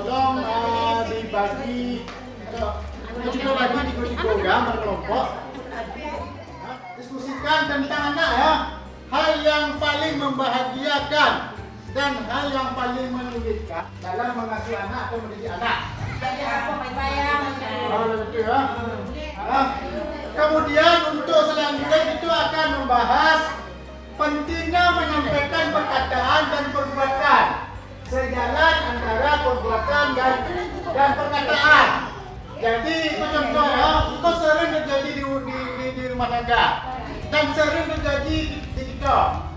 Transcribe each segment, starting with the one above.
tolong dibagi, kita bagi tiga kelompok. Diskusikan tentang anak ya, hal yang paling membahagiakan dan hal yang paling menyulitkan dalam mengasuh anak atau mendidik anak. Betul ya. Kemudian untuk selanjutnya itu akan membahas pentingnya menyampaikan perkataan dan perbuatan, sejalan antara perbuatan dan perkataan. Jadi itu contoh ya, itu sering terjadi di rumah tangga dan sering terjadi di kita.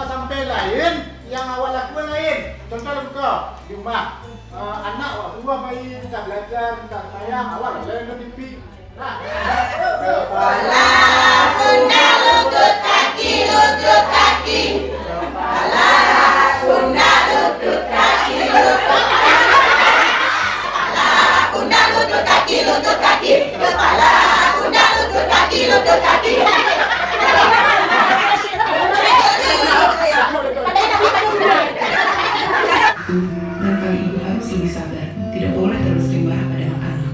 Sampai lain, yang awal lakukan lain. Contoh buka di rumah, anak waktu bayi tak belajar, tak sayang, awal lain ke TV. Kepala, pundak, lutut, kaki, lutut, kaki. Kepala, pundak, lutut, kaki, lutut, kaki. Kepala, pundak, lutut, kaki, lutut, kaki. Kepala, pundak, lutut, kaki, lutut, kaki. Dan kali ibu harus lebih sabar, tidak boleh terus marah pada anak-anak.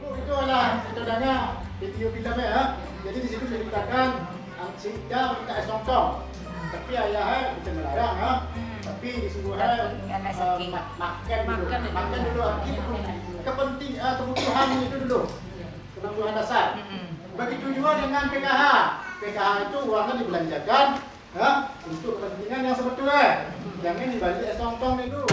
Itu adalah metodenya video film ya. Jadi di situ diceritakan si Ida minta es tongtong, tapi ayahnya bisa melarang ya. Tapi disuruhnya makan dulu. Kebutuhan itu dulu, kebutuhan dasar. Begitu juga dengan PKH. PKH itu uangnya dibelanjakan ya, untuk kepentingan yang sebetulnya. Jangan dibalik es tongtong itu.